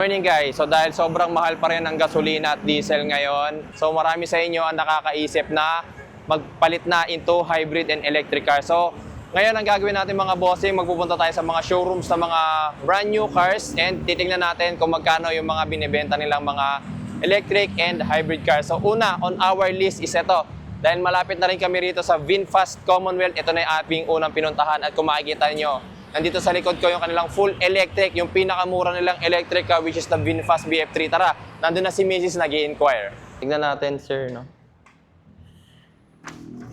Morning guys, so dahil sobrang mahal pa rin ang gasolina at diesel ngayon, so marami sa inyo ang nakakaisip na magpalit na into hybrid and electric car. So ngayon ang gagawin natin mga bossing, magpupunta tayo sa mga showrooms sa mga brand new cars and titingnan natin kung magkano yung mga binibenta nilang mga electric and hybrid cars. So una on our list is ito. Dahil malapit na rin kami rito sa VinFast Commonwealth, ito na yung ating unang pinuntahan at kung makikita nyo, nandito sa likod ko yung kanilang full electric, yung pinakamura nilang electric car which is the VinFast BF3. Tara, nandun na si Mrs. nag-i-inquire. Tignan natin, sir, no?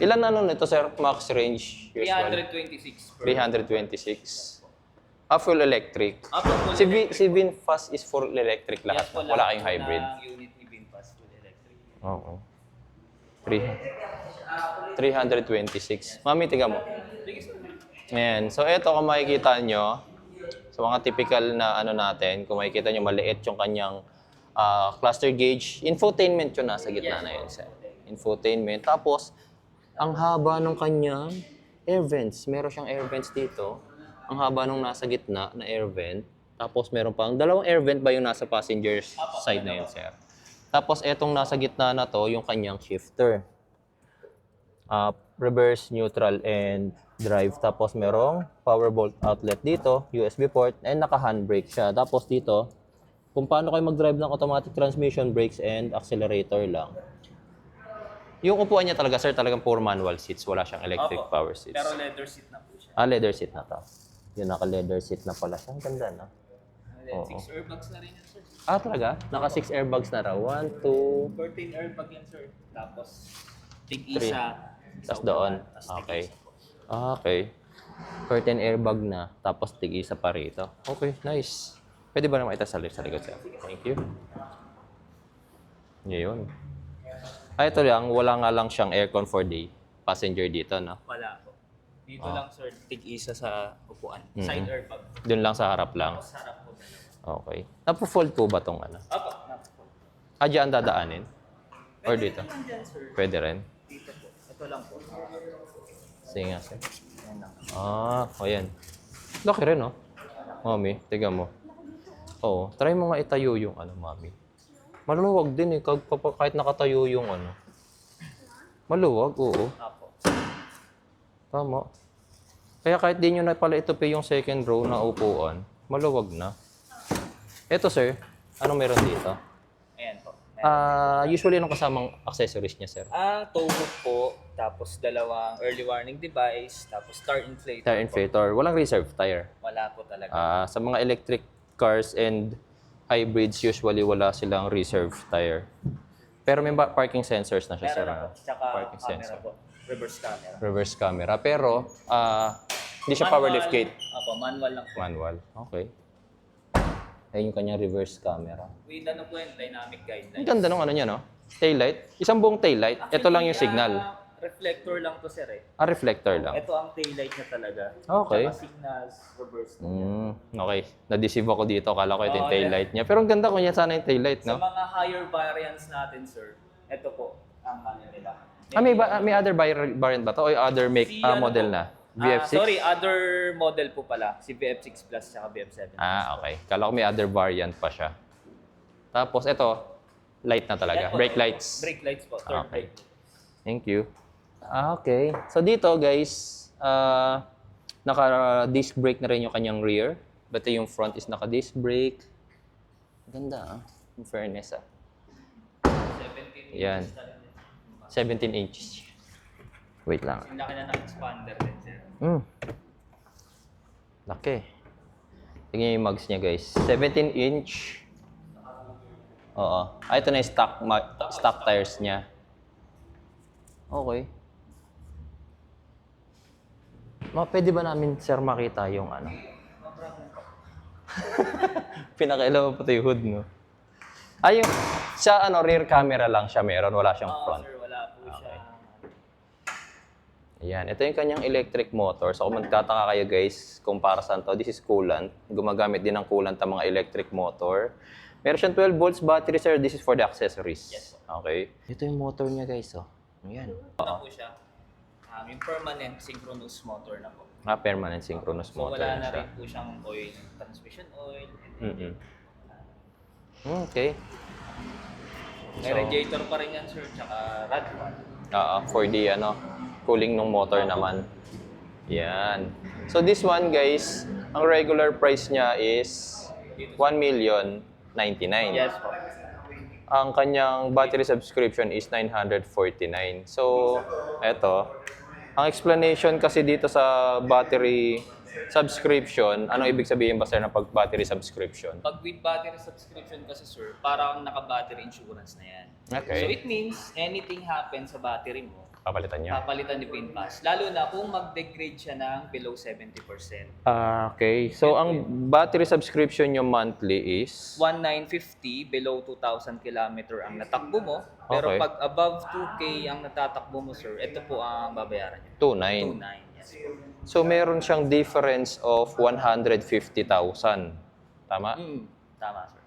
Ilan na nun ito, sir? Max range? 326 per 326. Full electric. full Si VinFast is full electric lahat. Yes, Wala kayong hybrid. Unit ni VinFast full electric. Oo. 326. Mami, tiga mo. Ayan. So, ito kung makikita nyo, sa mga typical na ano natin, kung makikita nyo, maliit yung kanyang cluster gauge. Infotainment yun nasa gitna na yun, sir. Infotainment. Tapos, ang haba ng kanyang air vents. Meron siyang air vents dito. Ang haba nung nasa gitna na air vent. Tapos, meron pang dalawang air vent ba yung nasa passenger's side na yun, sir? Tapos, etong nasa gitna na to, yung kanyang shifter. Reverse, neutral, and drive. Tapos, merong power bolt outlet dito, USB port, and naka-handbrake siya. Tapos, dito, kung paano kayo mag-drive ng automatic transmission, brakes, and accelerator lang. Yung upuan niya talaga, sir, talagang pure manual seats. Wala siyang electric power seats. Pero leather seat na po siya. Leather seat na to. Yung naka-leather seat na pala siya. Ang ganda, no? And then 6 airbags na rin yan, sir. Talaga? Naka 6 airbags na raw. 1, 2, 14 airbag yan, sir. Tapos, tig 3. isa. Tapos doon. Okay. Okay. Curtain airbag na. Tapos tig-isa pa rito. Okay, nice. Pwede ba naman itasalit sa likod, sir? Thank you. Ngayon. Ito lang. Wala nga lang siyang aircon for day. Passenger dito, no? Wala po. Dito lang, sir. Tig isa sa upuan. Side airbag. Doon lang sa harap lang. Tapos harap po. Okay. Napo-fold po ba tong ano? Opo. Diyan dadaanin? Or dito? Nandyan, sir. Pwede rin. Dito po. Ito lang po. Sige nga, sir. Ayan lang. Ayan. Laki rin, no? Mami, tiga mo. Oo. Try mo nga itayo yung ano, mami. Maluwag din eh. Kahit nakatayo yung ano. Maluwag, oo. Opo. Tama. Kaya kahit di nyo na pala itupi yung second row na upuan, maluwag na. Ito, sir. Anong meron dito? Ayan po. Usually, anong kasamang accessories niya, sir? Tow hook po, tapos dalawang early warning device, tapos tire inflator. Tire inflator. Walang reserve tire. Wala po talaga. Sa mga electric cars and hybrids, usually wala silang reserve tire. Pero may parking sensors na siya, sir. Meron po. Tsaka Parking camera sensor. po. Reverse camera. Reverse camera. Pero, hindi siya power lift gate. Opo, manual lang po. Manual. Okay. Ayun yung kanyang reverse camera. With ano po yun, dynamic guidelines. Ang ganda ng ano niya, no? Taillight. Isang buong taillight. Ito lang yung signal. Reflector lang to, sir eh. Reflector lang. Ito ang taillight niya talaga. Okay. Tsaka signals, reverse. Okay. Na-deceive ako dito. Kala ko ito yung Oo, taillight niya. Pero ang ganda kung yan sana yung taillight, Sa no? mga higher variants natin, sir, ito po ang ano nila. May other variant ba to? O other make, model na? VF6? Sorry, other model po pala. Si VF6 Plus tsaka VF7. Okay. Kala ko may other variant pa siya. Tapos ito, light na talaga. Yan po, Brake lights. Brake lights po. Third Okay. brake. Thank you. Okay. So dito guys, naka-disc brake na rin yung kanyang rear. But yung front is naka-disc brake. Ganda in fairness 17 Yan. inches na rin. 17 inches. Wait lang. Ang laki na ng expander din, sir. Laki. Tingnan yung mugs niya guys. 17 inch. Oo. Ito na yung stock tires niya. Okay. Pwede ba namin, sir, makita yung ano? Pinakailaw pa yung hood, no? Yung sa rear camera lang siya meron. Wala siyang front. Sir, wala po siya. Ayan, ito yung kanyang electric motor. So kung magtataka kayo guys, kung para saan to, this is coolant. Gumagamit din ng coolant ang mga electric motor. Meron siyang 12 volts battery, sir. This is for the accessories. Yes. Okay. Ito yung motor niya guys, oh. Ayan. Ano po siya? Yung permanent synchronous motor na po. Permanent synchronous So motor wala na siya. rin po siyang oil, transmission oil. Mm-mm. Okay. May radiator pa rin yan, sir, tsaka rad one. For the cooling ng motor naman. Yan. So this one guys, ang regular price niya is 1,099,000. Yes po. Ang kanyang battery subscription is 949. So, eto. Ang explanation kasi dito sa battery subscription, anong ibig sabihin ba sir ng pag-battery subscription? Pag with battery subscription kasi, sir, parang naka-battery insurance na yan. Okay. So it means anything happen sa battery mo, Papalitan niya. papalitan ni VinFast. Lalo na kung mag-degrade siya ng below 70%. Okay. So, ang battery subscription nyo monthly is? 1,950 below 2,000 kilometer ang natakbo mo. Pero Okay. pag above 2K ang natatakbo mo, sir, ito po ang babayaran niyo. 2,900. 2,900. Yes. So, meron siyang difference of 150,000. Tama? Tama, sir.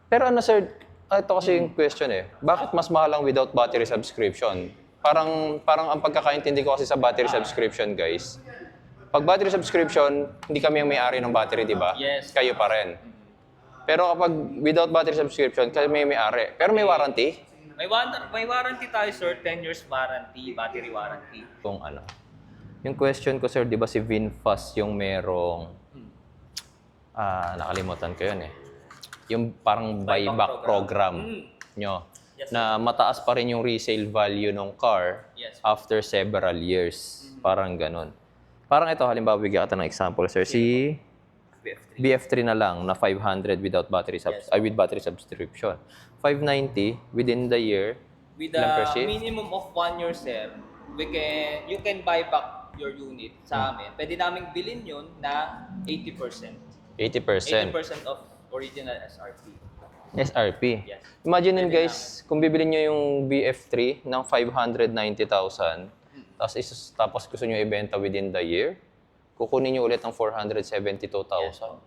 Pero ano sir, ito kasi yung question eh. Bakit mas mahal ang without battery subscription? Parang ang pagkakaintindi ko kasi sa battery subscription, guys. Pag battery subscription, hindi kami ang may-ari ng battery, di ba? Yes. Kayo pa rin. Pero kapag without battery subscription, kami may may-ari. Pero may warranty? May warranty tayo, sir. 10 years warranty, battery warranty. Kung ano. Yung question ko, sir, di ba si VinFast yung merong... nakalimutan ko yun eh. Yung parang buyback program nyo. Yes, Na mataas pa rin yung resale value ng car Yes. after several years. Parang ganun. Parang ito, halimbawa, bigyan kita ng example, sir. Si BF3. BF3 na lang, na 500 without battery with battery subscription. 590 within the year. With ilang per a shift? minimum of 1 year, sir, you can buy back your unit sa amin. Pwede namin bilhin yun na 80%. 80%. 80% of original SRP. SRP. Yes. Imagine guys, kung bibili nyo yung BF3 ng 590,000, tapos gusto nyo ibenta within the year, kukunin nyo ulit ng 472,000.